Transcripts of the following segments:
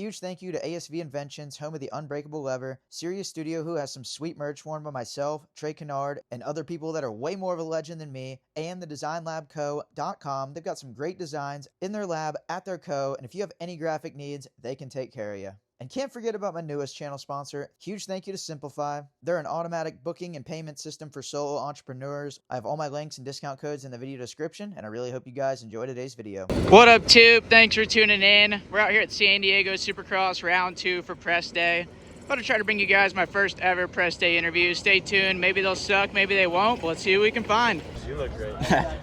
Huge thank you to ASV Inventions, home of the Unbreakable Lever, Sirius Studio, who has some sweet merch worn by myself, Trey Kennard, and other people that are way more of a legend than me, and the DesignLabCo.com. They've got some great designs in their lab at their co, and if you have any graphic needs, they can take care of you. And can't forget about my newest channel sponsor. Huge thank you to Simplify. They're an automatic booking and payment system for solo entrepreneurs. I have all my links and discount codes in the video description, and I really hope you guys enjoy today's video. What up, Tube? Thanks for tuning in. We're out here at San Diego Supercross Round 2 for press day. I'm about to try to bring you guys my first ever press day interview. Stay tuned. Maybe they'll suck, maybe they won't, but let's see what we can find. You look great.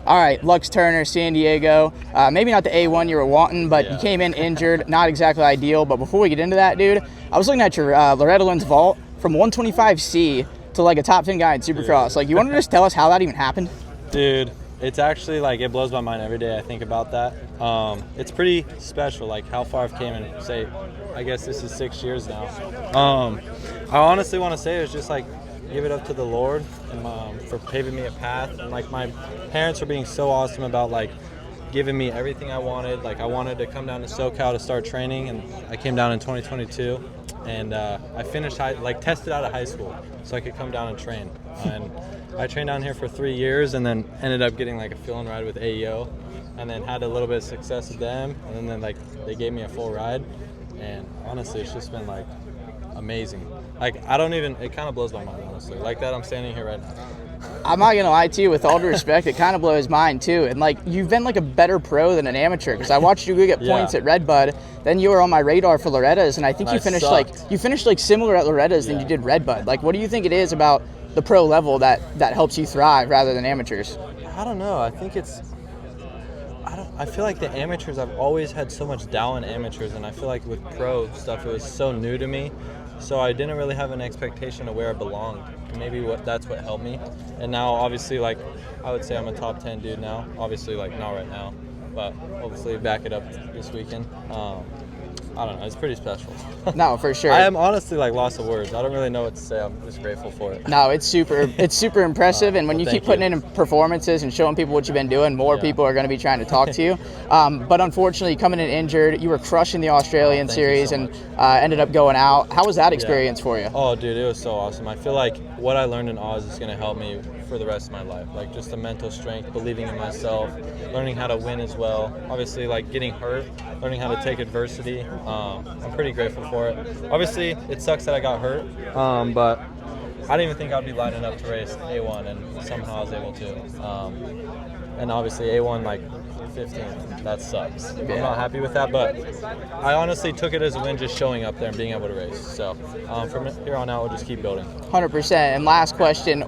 All right, Lux Turner, San Diego. Maybe not the A1 you were wanting, but you came in injured. Not exactly ideal, but before we get into that, dude, I was looking at your Loretta Lynn's vault from 125C to like a top 10 guy in Supercross. Like, you want to just tell us how that even happened? Dude, it's actually like, it blows my mind every day I think about that. It's pretty special, like how far I've came in, say, I guess this is 6 years now. I honestly want to say it's just like, give it up to the Lord and for paving me a path. And like, my parents were being so awesome about like giving me everything I wanted. Like, I wanted to come down to SoCal to start training, and I came down in 2022, and I finished tested out of high school so I could come down and train. And I trained down here for 3 years, and then ended up getting like a fill-in ride with AEO, and then had a little bit of success with them, and then like they gave me a full ride, and honestly it's just been like amazing. Like, it kind of blows my mind, honestly. Like that I'm standing here right now. I'm not gonna lie to you, with all due respect, it kind of blows mine too. And like, you've been like a better pro than an amateur, because I watched you go get points at Redbud. Then you were on my radar for Loretta's, and I think you finished like similar at Loretta's than you did Redbud. Like, what do you think it is about the pro level that helps you thrive rather than amateurs? I don't know. I think I feel like the amateurs, I've always had so much doubt in amateurs, and I feel like with pro stuff it was so new to me. So I didn't really have an expectation of where I belonged. Maybe that's what helped me. And now, obviously, like, I would say I'm a top 10 dude now. Obviously, like, not right now, but hopefully back it up this weekend. I don't know. It's pretty special. No, for sure. I am honestly like lost of words. I don't really know what to say. I'm just grateful for it. No, it's super impressive. And when you keep putting in performances and showing people what you've been doing, more people are going to be trying to talk to you. But unfortunately, coming in injured, you were crushing the Australian series and ended up going out. How was that experience for you? Oh, dude, it was so awesome. I feel like what I learned in Oz is going to help me for the rest of my life. Like, just the mental strength, believing in myself, learning how to win as well. Obviously, like, getting hurt, learning how to take adversity. I'm pretty grateful for it. Obviously, it sucks that I got hurt, but I didn't even think I'd be lining up to race A1, and somehow I was able to. And obviously, A1, like, 15th, that sucks. I'm not happy with that, but I honestly took it as a win just showing up there and being able to race. So from here on out, we'll just keep building. 100%. And last question,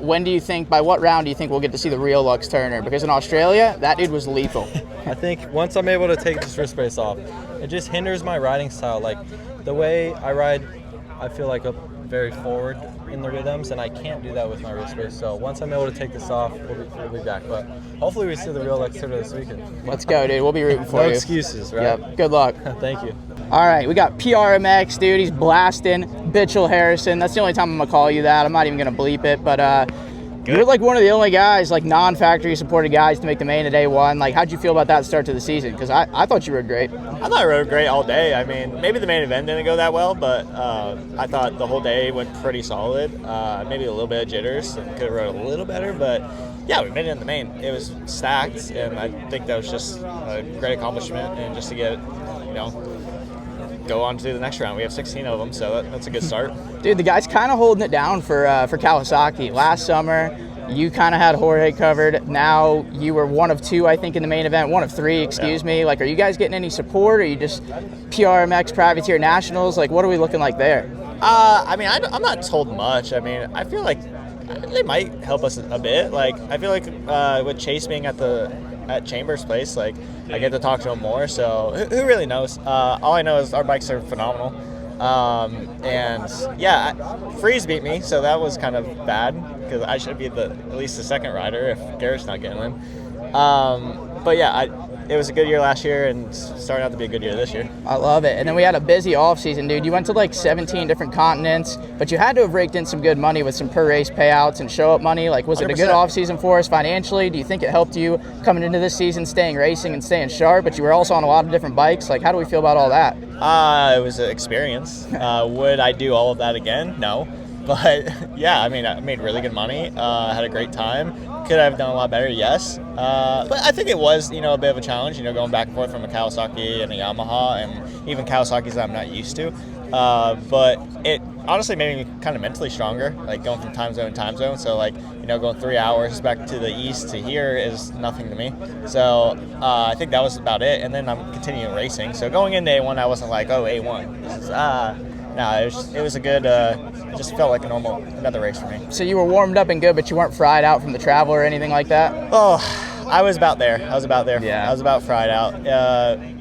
by what round do you think we'll get to see the real Lux Turner? Because in Australia, that dude was lethal. I think once I'm able to take this wrist brace off, it just hinders my riding style. Like, the way I ride, I feel like very forward in the rhythms, and I can't do that with my wrist brace. So once I'm able to take this off, we'll be back. But hopefully we see the real Lux Turner this weekend. Let's go, dude. We'll be rooting for you. No excuses, right? Yep. Good luck. Thank you. All right, we got PRMX, dude. He's blasting. Bitchell Harrison. That's the only time I'm gonna call you that. I'm not even gonna bleep it, but you're like one of the only guys, like non-factory supported guys, to make the main at A1. Like, how'd you feel about that start to the season? Because I thought you rode great. I thought I rode great all day. I mean, maybe the main event didn't go that well, but I thought the whole day went pretty solid. Maybe a little bit of jitters, and could have rode a little better, but yeah, we made it in the main. It was stacked, and I think that was just a great accomplishment, and just to get, go on to the next round. We have 16 of them, so that's a good start. Dude, the guy's kind of holding it down for Kawasaki. Last summer, you kind of had Jorge covered. Now you were one of two, I think, in the main event. One of three, excuse me. Like, are you guys getting any support? Are you just PRMX Privateer Nationals? Like, what are we looking like there? I mean, I'm not told much. I mean, I feel like they might help us a bit. Like, I feel like with Chase being at Chambers' place, like, I get to talk to him more. So who really knows? All I know is our bikes are phenomenal. And yeah, Freeze beat me, so that was kind of bad, because I should be at least the second rider if Garrett's not getting in. But yeah, it was a good year last year and starting out to be a good year this year. I love it. And then we had a busy off season, dude. You went to like 17 different continents, but you had to have raked in some good money with some per race payouts and show up money. Like, was it a good 100%. off season for us financially? Do you think it helped you coming into this season, staying racing and staying sharp? But you were also on a lot of different bikes. Like, how do we feel about all that? It was an experience. Would I do all of that again? No. But yeah, I mean, I made really good money. Had a great time. Could I have done a lot better? Yes. But I think it was, a bit of a challenge, going back and forth from a Kawasaki and a Yamaha, and even Kawasaki's that I'm not used to. But it honestly made me kind of mentally stronger, like going from time zone to time zone. So like, going 3 hours back to the east to here is nothing to me. So I think that was about it. And then I'm continuing racing. So going into A1, I wasn't like, oh, A1. This is, no, it was a good, it just felt like another race for me. So you were warmed up and good, but you weren't fried out from the travel or anything like that? Oh, I was about there. Yeah. I was about fried out.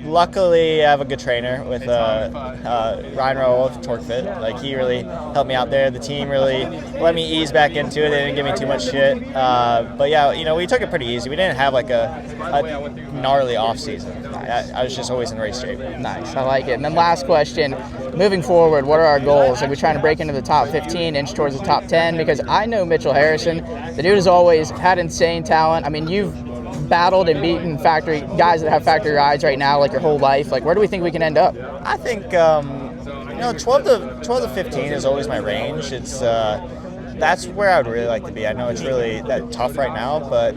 Luckily, I have a good trainer with Ryan Rowe of Torque Fit. Like, he really helped me out there. The team really let me ease back into it. They didn't give me too much shit. But yeah, we took it pretty easy. We didn't have like a gnarly off season. I was just always in race shape. Nice, I like it. And then last question, moving forward, what are our goals? Are we trying to break into the top 15, inch towards the top 10? Because I know Mitchell Harrison, the dude has always had insane talent. I mean, you've battled and beaten factory guys that have factory rides right now, like your whole life. Like, where do we think we can end up? I think 12 to 15 is always my range. It's that's where I would really like to be. I know it's really that tough right now, but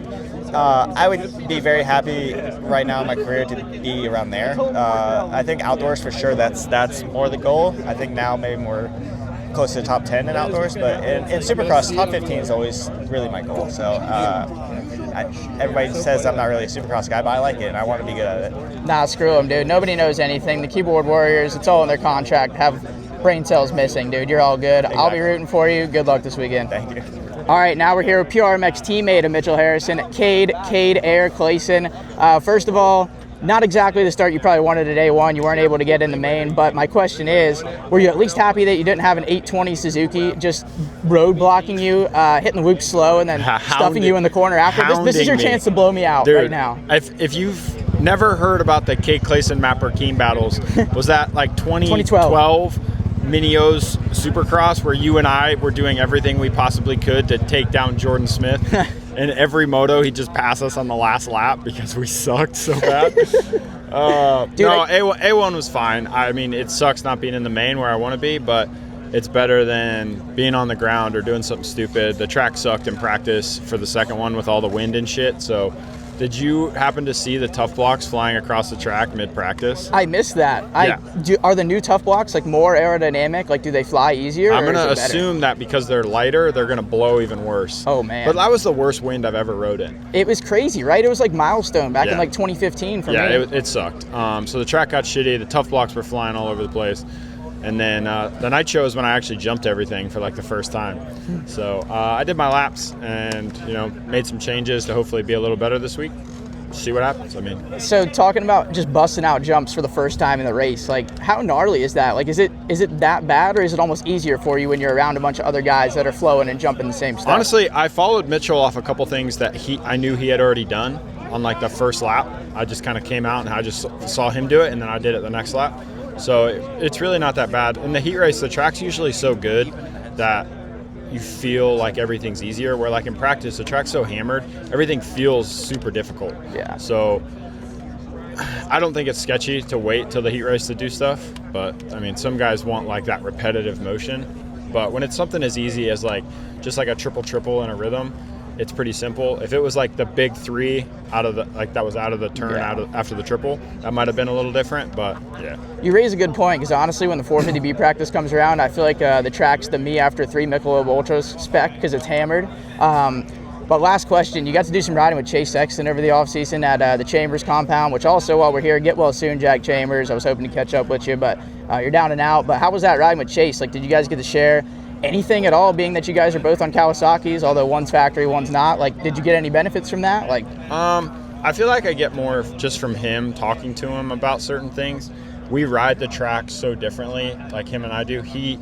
I would be very happy right now in my career to be around there. I think outdoors for sure, that's more the goal. I think now maybe more close to the top 10 in outdoors, but in Supercross, top 15 is always really my goal. So everybody says I'm not really a Supercross guy, but I like it and I want to be good at it. Nah, screw them, dude. Nobody knows anything. The keyboard warriors, it's all in their contract. Have brain cells missing, dude. You're all good. Exactly. I'll be rooting for you. Good luck this weekend. Thank you. All right, now we're here with PRMX teammate of Mitchell Harrison, Cade Clason. First of all, not exactly the start you probably wanted at A1. You weren't able to get in the main, but my question is, were you at least happy that you didn't have an 820 Suzuki just road blocking you, hitting the whoop slow, and then stuffing you in the corner after? This is your chance to blow me out, dude, right now. If you've never heard about the Cade Clason Mapper Keen battles, was that like 2012? Minios Supercross, where you and I were doing everything we possibly could to take down Jordan Smith. And every moto, he'd just pass us on the last lap because we sucked so bad. A1 was fine. I mean, it sucks not being in the main where I want to be, but it's better than being on the ground or doing something stupid. The track sucked in practice for the second one with all the wind and shit, so... Did you happen to see the tough blocks flying across the track mid-practice? I missed that. Are the new tough blocks like more aerodynamic? Like, do they fly easier? I'm going to assume that because they're lighter, they're going to blow even worse. Oh, man. But that was the worst wind I've ever rode in. It was crazy, right? It was like milestone back in like 2015 for me. Yeah, it sucked. So the track got shitty. The tough blocks were flying all over the place. And then the night show is when I actually jumped everything for like the first time. So I did my laps and, made some changes to hopefully be a little better this week. See what happens. So talking about just busting out jumps for the first time in the race, like how gnarly is that? Like, is it that bad, or is it almost easier for you when you're around a bunch of other guys that are flowing and jumping the same stuff? Honestly, I followed Mitchell off a couple things that I knew he had already done on like the first lap. I just kind of came out and I just saw him do it, and then I did it the next lap. So it's really not that bad. In the heat race, the track's usually so good that you feel like everything's easier, where like in practice, the track's so hammered, everything feels super difficult. Yeah. So I don't think it's sketchy to wait till the heat race to do stuff, but some guys want like that repetitive motion. But when it's something as easy as like just like a triple in a rhythm, it's pretty simple. If it was like the big three that was out of the turn after the triple, that might have been a little different, but yeah. You raise a good point, because honestly, when the 450B practice comes around, I feel like the track's the me after 3 Michelob Ultras spec because it's hammered. But last question, you got to do some riding with Chase Sexton over the offseason at the Chambers compound, which also, while we're here, get well soon, Jack Chambers. I was hoping to catch up with you, but you're down and out. But how was that riding with Chase? Like, did you guys get to share anything at all, being that you guys are both on Kawasaki's, although one's factory, one's not? Like, did you get any benefits from that? Like, I feel like I get more just from him, talking to him about certain things. We ride the track so differently, like him and I do. He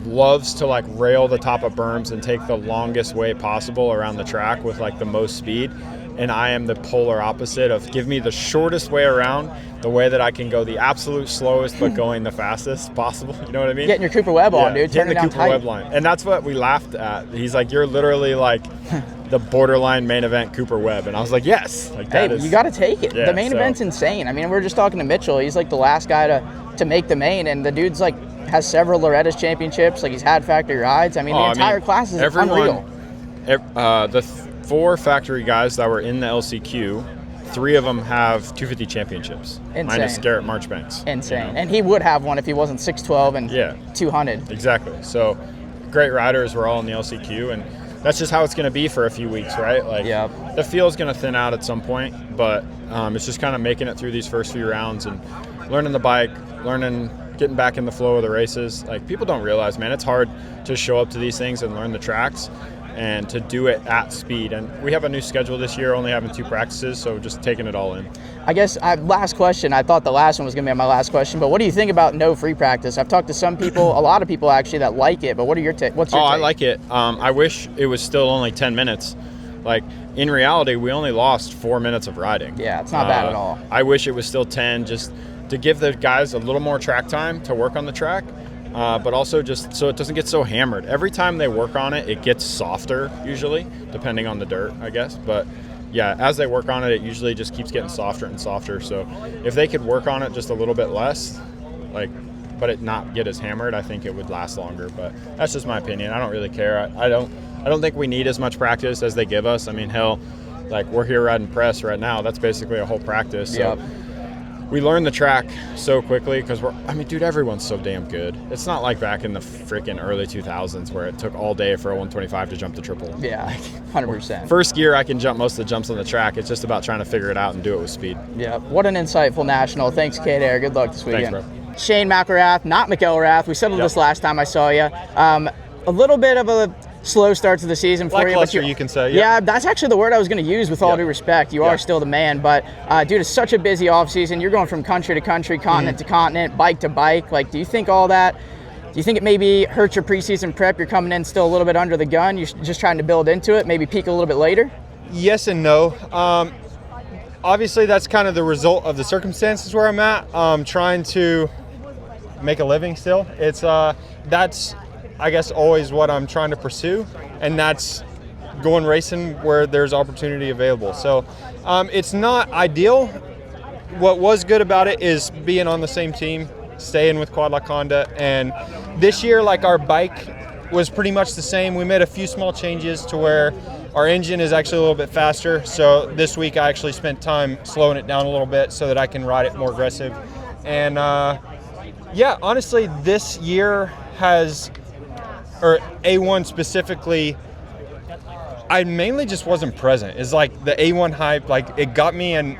loves to like rail the top of berms and take the longest way possible around the track with like the most speed. and I am the polar opposite of give me the shortest way around, the way that I can go the absolute slowest but going the fastest possible. You know what I mean? Getting your Cooper Webb on, dude. Turning the down Cooper tight. Webb line. And that's what we laughed at. He's like, you're literally like the borderline main event Cooper Webb. And I was like, yes. Like, Hey, you got to take it. Yeah, The main event's insane. I mean, we were just talking to Mitchell. He's like the last guy to make the main, and the dude's like has several Loretta's championships. Like, he's had factory rides. I mean, the entire class is unreal. The 4 factory guys that were in the LCQ, 3 of them have 250 championships. Insane. Minus Garrett Marchbanks. Insane. You know? And he would have one if he wasn't 6'12 and 200. Exactly. So great riders were all in the LCQ, and that's just how it's going to be for a few weeks, right? Like, the field's going to thin out at some point, but it's just kind of making it through these first few rounds and learning the bike, getting back in the flow of the races. Like, people don't realize, man, it's hard to show up to these things and learn the tracks and to do it at speed. And we have a new schedule this year, only having 2 practices, so just taking it all in. I guess, last question. I thought the last one was going to be my last question, but what do you think about no free practice? I've talked to some people, a lot of people actually, that like it, but what's your take? I like it. I wish it was still only 10 minutes. Like, in reality, we only lost 4 minutes of riding. Yeah, it's not bad at all. I wish it was still 10, just to give the guys a little more track time to work on the track. But also just so it doesn't get so hammered. Every time they work on it, it gets softer, usually, depending on the dirt, I guess. But, yeah, as they work on it, it usually just keeps getting softer and softer. So if they could work on it just a little bit less, but it not get as hammered, I think it would last longer. But that's just my opinion. I don't really care. I don't think we need as much practice as they give us. I mean, hell, like, we're here riding press right now. That's basically a whole practice. So we learn the track so quickly because dude, everyone's so damn good. It's not like back in the freaking early 2000s where it took all day for a 125 to jump the triple. Yeah, 100%. First gear, I can jump most of the jumps on the track. It's just about trying to figure it out and do it with speed. Yeah, what an insightful national. Thanks, Cade. Good luck this weekend. Thanks, bro. Shane Mcelrath, not Mcelrath. We settled this last time I saw you. A little bit of a slow start to the season for you can say. Yeah, that's actually the word I was going to use, with all due respect. You are still the man, but due to such a busy offseason, you're going from country to country, continent to continent, bike to bike. Like, do you think all that, do you think it maybe hurts your preseason prep? You're coming in still a little bit under the gun. You're just trying to build into it, maybe peak a little bit later? Yes and no. Obviously, that's kind of the result of the circumstances where I'm at. Trying to make a living still. It's that's, I guess, always what I'm trying to pursue, and that's going racing where there's opportunity available. So it's not ideal. What was good about it is being on the same team, staying with Quad Lock Honda, and this year, like, our bike was pretty much the same. We made a few small changes to where our engine is actually a little bit faster. So this week I actually spent time slowing it down a little bit so that I can ride it more aggressive. And yeah, honestly, this year or A1 specifically, I mainly just wasn't present. It's like the A1 hype, like, it got me, and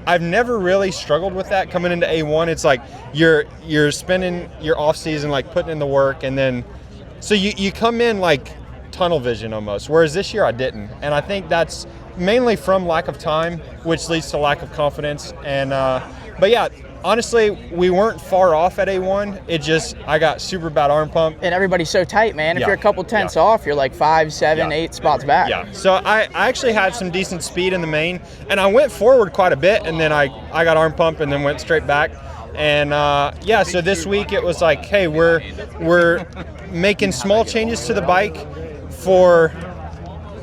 I've never really struggled with that coming into A1. It's like you're spending your off season like putting in the work, and then so you come in like tunnel vision almost. Whereas this year I didn't, and I think that's mainly from lack of time, which leads to lack of confidence. And but yeah, honestly, we weren't far off at A1. It just, I got super bad arm pump. And everybody's so tight, man. If you're a couple tenths off, you're like 5, 7, 8 spots back. Yeah. So I actually had some decent speed in the main, and I went forward quite a bit, and then I got arm pump and then went straight back. And yeah, so this week it was like, hey, we're making small changes to the bike for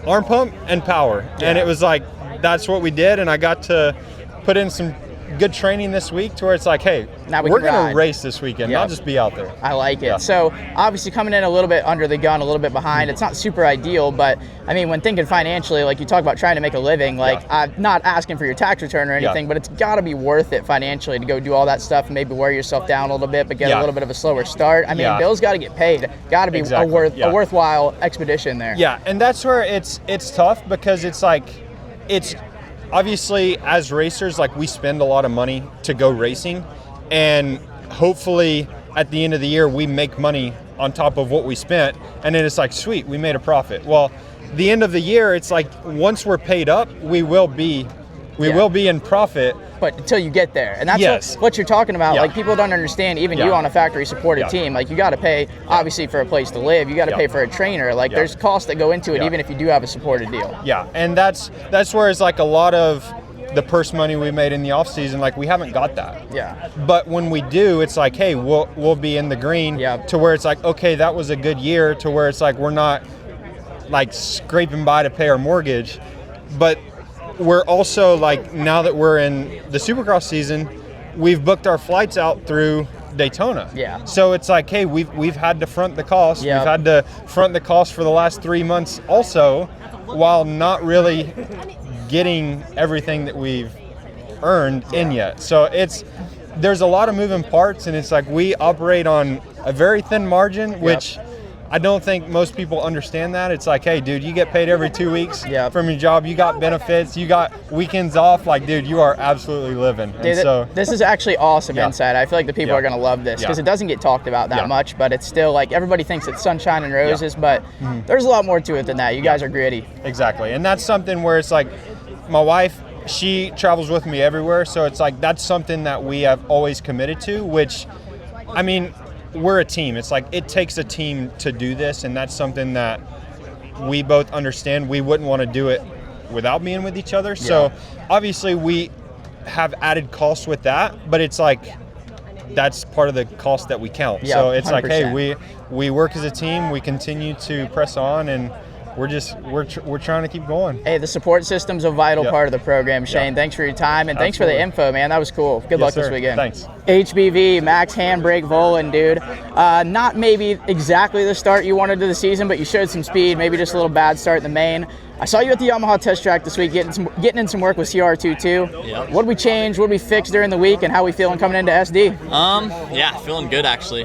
arm pump and power. And it was like, that's what we did, and I got to put in some good training this week to where it's like, hey, we're going to race this weekend, not just be out there. I like it. So obviously coming in a little bit under the gun, a little bit behind, it's not super ideal, but I mean, when thinking financially, like you talk about trying to make a living, like I'm not asking for your tax return or anything, but it's got to be worth it financially to go do all that stuff and maybe wear yourself down a little bit, but get a little bit of a slower start. I mean, bills got to get paid. Got to be a worthwhile expedition there. Yeah, and that's where it's tough, because it's like, it's obviously, as racers, like, we spend a lot of money to go racing, and hopefully at the end of the year we make money on top of what we spent, and then it's like, sweet, we made a profit. Well, the end of the year, it's like, once we're paid up, we will be We will be in profit. But until you get there. And that's what you're talking about. Yeah. Like, people don't understand, even you on a factory-supported team, like, you got to pay, obviously, for a place to live. You got to pay for a trainer. Like, there's costs that go into it, even if you do have a supported deal. Yeah, and that's where it's like a lot of the purse money we made in the off season, like, we haven't got that. Yeah. But when we do, it's like, hey, we'll be in the green to where it's like, okay, that was a good year, to where it's like we're not like scraping by to pay our mortgage. But we're also like, now that we're in the Supercross season, we've booked our flights out through Daytona. Yeah. So it's like, hey, we've had to front the cost. We've had to front the cost for the last 3 months also, while not really getting everything that we've earned in yet. So there's a lot of moving parts, and it's like we operate on a very thin margin, which I don't think most people understand that. It's like, hey, dude, you get paid every 2 weeks from your job. You got benefits. You got weekends off. Like, dude, you are absolutely living. Dude, and this is actually awesome insight. I feel like the people are going to love this because it doesn't get talked about that much, but it's still like everybody thinks it's sunshine and roses, but there's a lot more to it than that. You guys are gritty. Exactly. And that's something where it's like, my wife, she travels with me everywhere. So it's like, that's something that we have always committed to, which, I mean, we're a team. It's like, it takes a team to do this, and that's something that we both understand. We wouldn't want to do it without being with each other. So obviously we have added costs with that, but it's like, that's part of the cost that we count. So it's 100%. Like, hey, we work as a team. We continue to press on, and we're trying to keep going. Hey, the support system's a vital part of the program, Shane. Thanks for your time, and thanks for the info, man. That was cool. Good luck this weekend. Thanks. HBV, Max Handbrake Vohland, dude. Not maybe exactly the start you wanted to the season, but you showed some speed, maybe just a little bad start in the main. I saw you at the Yamaha test track this week getting in some work with CR22. Yep. What did we change? What did we fix during the week, and how we feeling coming into SD? Yeah, feeling good actually.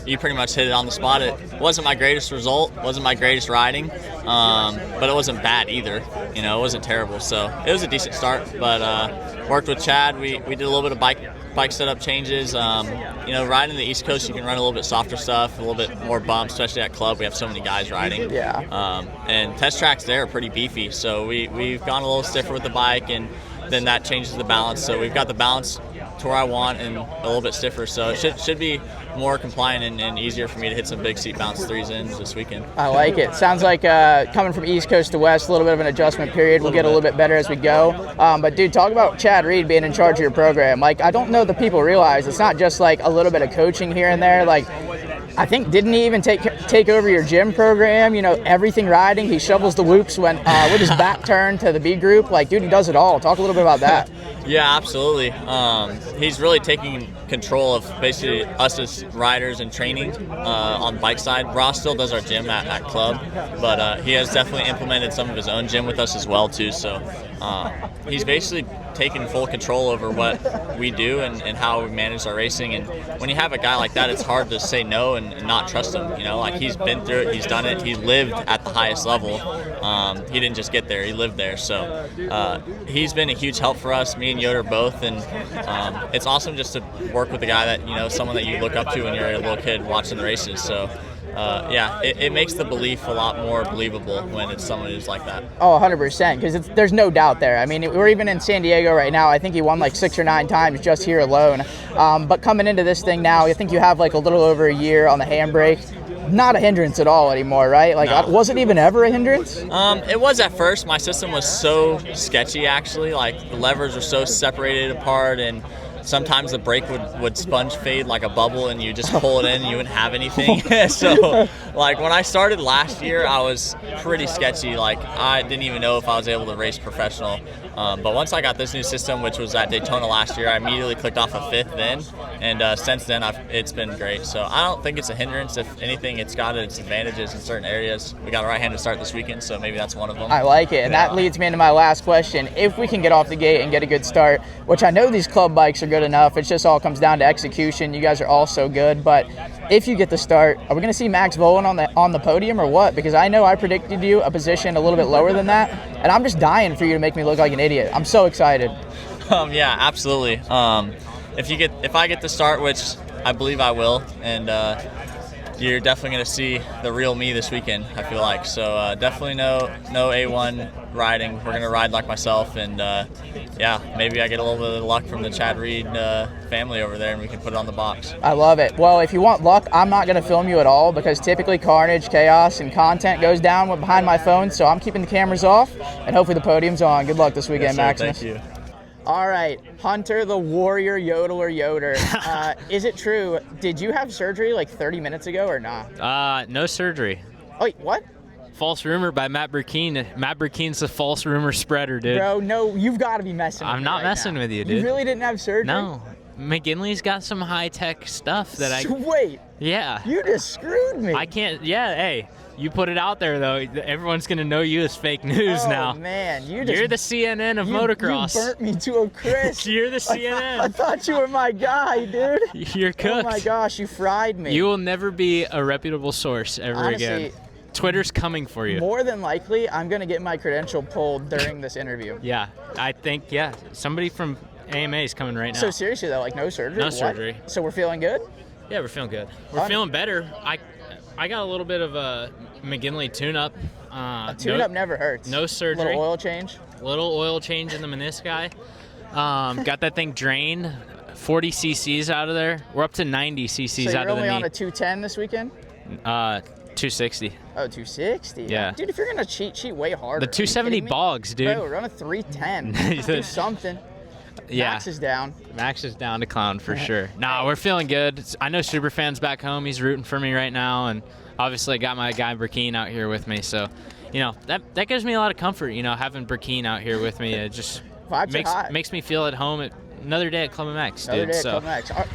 You pretty much hit it on the spot. It wasn't my greatest result, wasn't my greatest riding, but it wasn't bad either. You know, it wasn't terrible. So it was a decent start, but worked with Chad. We did a little bit of bike setup changes. You know, riding the East Coast, you can run a little bit softer stuff, a little bit more bumps, especially at club. We have so many guys riding. Yeah. And test tracks there are pretty beefy, so we've gone a little stiffer with the bike, and then that changes the balance. So we've got the balance to where I want and a little bit stiffer. So it should be more compliant and easier for me to hit some big seat bounce threes in this weekend. I like it. Sounds like coming from East Coast to West, a little bit of an adjustment period. We'll get a little bit better as we go. But dude, talk about Chad Reed being in charge of your program. Like, I don't know that people realize it's not just like a little bit of coaching here and there. Like, I think, didn't he even take over your gym program? You know, everything riding. He shovels the whoops when with his back turned to the B group. Like, dude, he does it all. Talk a little bit about that. Yeah, absolutely. He's really taking control of basically us as riders and training on the bike side. Ross still does our gym at club, but he has definitely implemented some of his own gym with us as well too. So he's basically taken full control over what we do and how we manage our racing. And when you have a guy like that, it's hard to say no and not trust him. You know, like, he's been through it, he's done it, he lived at the highest level. He didn't just get there, he lived there. So he's been a huge help for us, me and Yoder both. And it's awesome just to work with a guy that, you know, someone that you look up to when you're a little kid watching the races. So yeah, it makes the belief a lot more believable when it's someone who's like that. Oh, 100%, because there's no doubt there. I mean, we're even in San Diego right now. I think he won like 6 or 9 times just here alone. But coming into this thing now, I think you have like a little over a year on the handbrake. Not a hindrance at all anymore, right? Like, no. Was it even ever a hindrance? It was at first. My system was so sketchy, actually. Like, the levers were so separated apart, and sometimes the brake would sponge fade like a bubble, and you just pull it in and you wouldn't have anything. So, like, when I started last year, I was pretty sketchy. Like, I didn't even know if I was able to race professional. But once I got this new system, which was at Daytona last year, I immediately clicked off a 5th then. And since then, it's been great. So I don't think it's a hindrance. If anything, it's got its advantages in certain areas. We got a right-handed start this weekend, so maybe that's one of them. I like it. And that leads me into my last question. If we can get off the gate and get a good start, which I know these club bikes are good enough, it just all comes down to execution. You guys are all so good. But if you get the start, are we going to see Max Vohland on the podium or what? Because I know I predicted you a position a little bit lower than that, and I'm just dying for you to make me look like an idiot. I'm so excited. Yeah, absolutely. If I get the start, which I believe I will, and you're definitely going to see the real me this weekend, I feel like. So definitely no A1 riding. We're going to ride like myself, and yeah, maybe I get a little bit of luck from the Chad Reed family over there, and we can put it on the box. I love it. Well, if you want luck, I'm not going to film you at all because typically carnage, chaos, and content goes down behind my phone, so I'm keeping the cameras off, and hopefully the podium's on. Good luck this weekend, Yes, sir. Maximus. Thank you. All right, Hunter the Warrior Yodeler Yoder. Is it true? Did you have surgery like 30 minutes ago or not? No surgery. Oh, wait, what? False rumor by Matt Burkeen. Matt Burkeen's the false rumor spreader, dude. Bro, no, you've got to be messing with me. I'm not right messing now. with you, dude. You really didn't have surgery? No. McGinley's got some high-tech stuff that I... Wait, Yeah. you just screwed me. I can't... Yeah, hey. You put it out there, though. Everyone's going to know you as fake news now. Oh, man. You're the CNN of motocross. You burnt me to a crisp. You're the CNN. I thought you were my guy, dude. You're cooked. Oh, my gosh. You fried me. You will never be a reputable source ever Honestly, again. Twitter's coming for you. More than likely, I'm going to get my credential pulled during this interview. Yeah. I think, yeah. Somebody from AMA is coming right now. So seriously, though, like no surgery? No What? surgery. So we're feeling good? Yeah, we're feeling good. We're feeling better. I got a little bit of a McGinley tune-up. A tune-up never hurts. No surgery. Little oil change? Little oil change in the menisci. Got that thing drained. 40 cc's out of there. We're up to 90 cc's So out you're of the only knee. on a 210 this weekend? 260. Oh, 260? Yeah. Dude, if you're going to cheat way harder. The 270 bogs, dude. Bro, run a 310. Do something. Yeah. Max is down. Max is down to clown for sure. Nah, we're feeling good. I know Superfan's back home. He's rooting for me right now, and obviously I got my guy Burkeen out here with me. So, that gives me a lot of comfort. Having Burkeen out here with me, it just makes me feel at home. Another day at Club MX, dude. Another day at Club MX.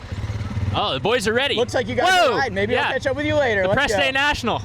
Oh, the boys are ready. Looks like you guys are right. Maybe I'll catch up with you later. The Let's Press go. Day National.